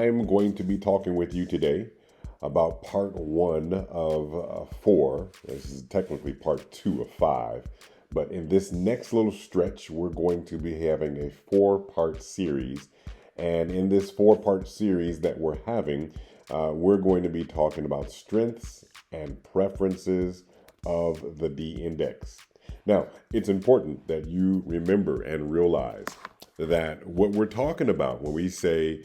I'm going to be talking with you today about part one of four. This is technically part two of five. But in this next little stretch, we're going to be having a four-part series. And in this four-part series that we're having, we're going to be talking about strengths and preferences of the D index. Now, it's important that you remember and realize that what we're talking about when we say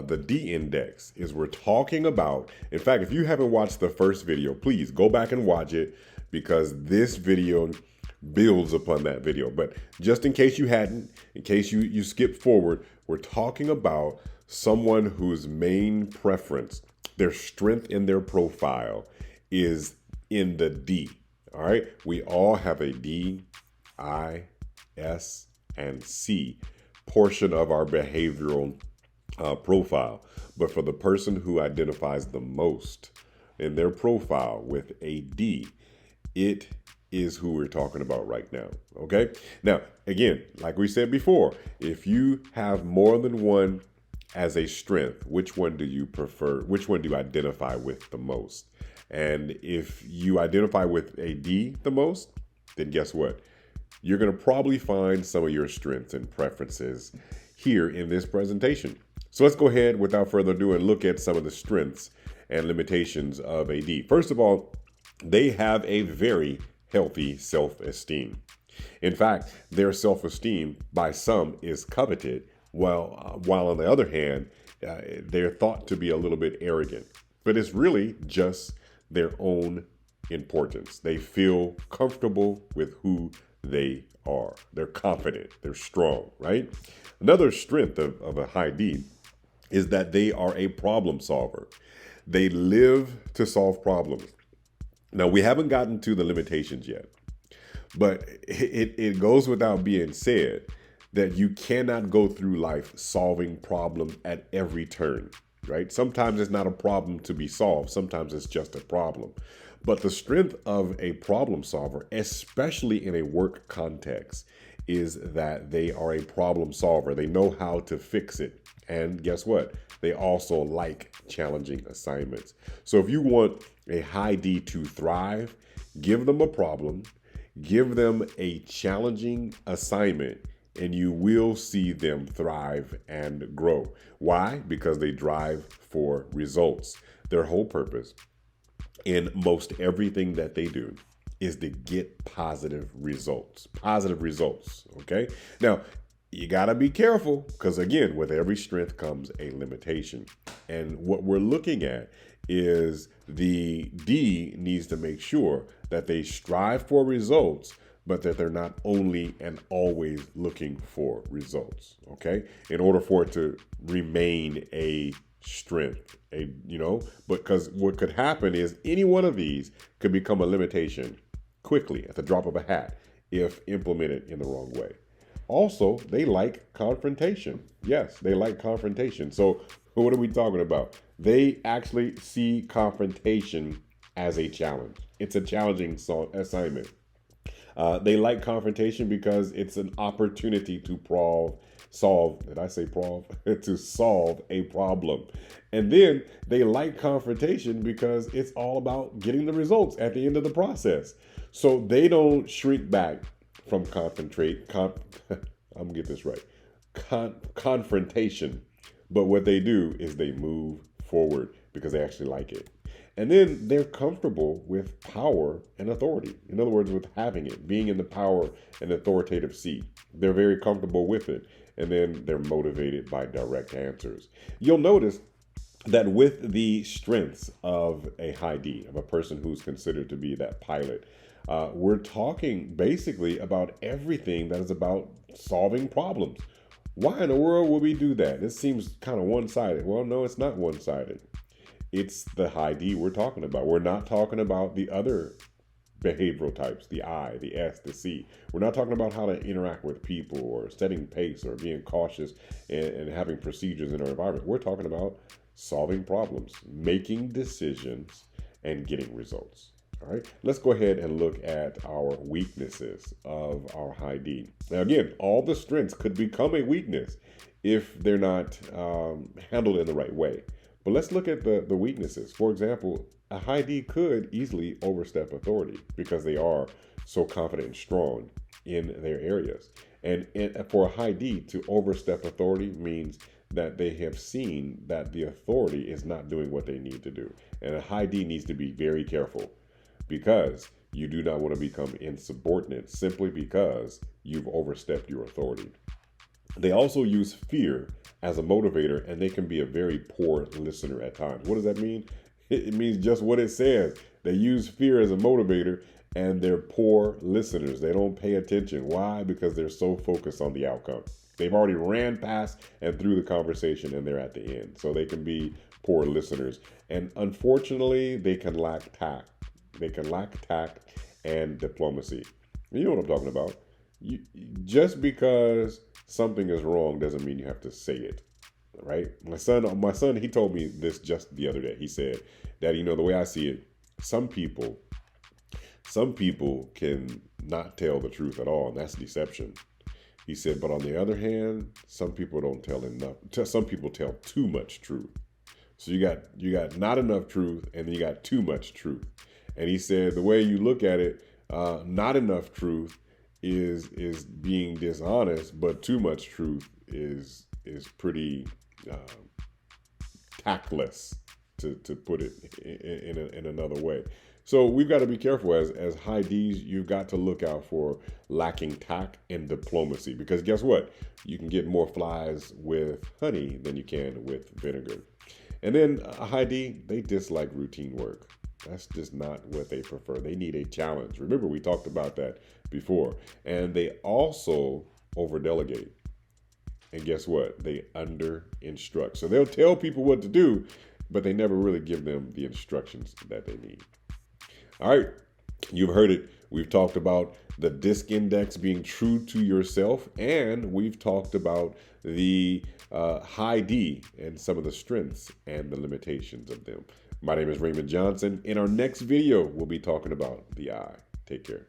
the D index is we're talking about, in fact, if you haven't watched the first video, please go back and watch it because this video builds upon that video. But just in case you hadn't, in case you skip forward, we're talking about someone whose main preference, their strength in their profile is in the D. All right. We all have a D, I, S, and C portion of our behavioral profile. But for the person who identifies the most in their profile with a D, it is who we're talking about right now. Okay. Now, again, like we said before, if you have more than one as a strength, which one do you prefer? Which one do you identify with the most? And if you identify with a D the most, then guess what? You're going to probably find some of your strengths and preferences here in this presentation. So let's go ahead without further ado and look at some of the strengths and limitations of a D. First of all, they have a very healthy self-esteem. In fact, their self-esteem by some is coveted, while on the other hand, they're thought to be a little bit arrogant. But it's really just their own importance. They feel comfortable with who they are. They're confident. They're strong, right? Another strength of a high D is that they are a problem solver. They live to solve problems. Now, we haven't gotten to the limitations yet, but it goes without being said that you cannot go through life solving problems at every turn, right? Sometimes it's not a problem to be solved. Sometimes it's just a problem. But the strength of a problem solver, especially in a work context, is that they are a problem solver. They know how to fix it. And guess what? They also like challenging assignments. So if you want a high D to thrive, give them a problem, give them a challenging assignment, and you will see them thrive and grow. Why? Because they drive for results. Their whole purpose in most everything that they do is to get positive results. Positive results, okay? Now, you got to be careful because, again, with every strength comes a limitation. And what we're looking at is the D needs to make sure that they strive for results, but that they're not only and always looking for results, okay? In order for it to remain a strength, because what could happen is any one of these could become a limitation quickly at the drop of a hat if implemented in the wrong way. Also, they like confrontation. Yes, they like confrontation. So what are we talking about? They actually see confrontation as a challenge. It's a challenging assignment. They like confrontation because it's an opportunity to solve to solve a problem. And then they like confrontation because it's all about getting the results at the end of the process. So they don't shrink back from confrontation. But what they do is they move forward because they actually like it. And then they're comfortable with power and authority. In other words, with having it, being in the power and authoritative seat. They're very comfortable with it. And then they're motivated by direct answers. You'll notice that with the strengths of a high D, of a person who's considered to be that pilot, we're talking basically about everything that is about solving problems. Why in the world would we do that? This seems kind of one-sided. Well, no, it's not one-sided. It's the high D we're talking about. We're not talking about the other behavioral types, the I, the S, the C. We're not talking about how to interact with people or setting pace or being cautious and having procedures in our environment. We're talking about solving problems, making decisions, and getting results. All right, let's go ahead and look at our weaknesses of our high D. Now, again, all the strengths could become a weakness if they're not handled in the right way. But let's look at the weaknesses. For example, a high D could easily overstep authority because they are so confident and strong in their areas. And for a high D to overstep authority means that they have seen that the authority is not doing what they need to do. And a high D needs to be very careful because you do not want to become insubordinate simply because you've overstepped your authority. They also use fear as a motivator, and they can be a very poor listener at times. What does that mean? It means just what it says. They use fear as a motivator, and they're poor listeners. They don't pay attention. Why? Because they're so focused on the outcome. They've already ran past and through the conversation, and they're at the end. So they can be poor listeners. And unfortunately, they can lack tact. They can lack tact and diplomacy. You know what I'm talking about. Just because something is wrong doesn't mean you have to say it, right? My son, he told me this just the other day. He said, "Daddy, the way I see it, some people can not tell the truth at all, and that's deception." He said, "But on the other hand, some people don't tell enough. Some people tell too much truth. So you got not enough truth, and then you got too much truth." And he said, the way you look at it, not enough truth is being dishonest, but too much truth is pretty tactless, to put it in another way. So we've got to be careful as high Ds. You've got to look out for lacking tact and diplomacy, because guess what? You can get more flies with honey than you can with vinegar. And then a high D, they dislike routine work. That's just not what they prefer. They need a challenge. Remember, we talked about that before. And they also over-delegate. And guess what? They under-instruct. So they'll tell people what to do, but they never really give them the instructions that they need. All right, you've heard it. We've talked about the DISC index being true to yourself, and we've talked about the high D and some of the strengths and the limitations of them. My name is Raymond Johnson. In our next video, we'll be talking about the I. Take care.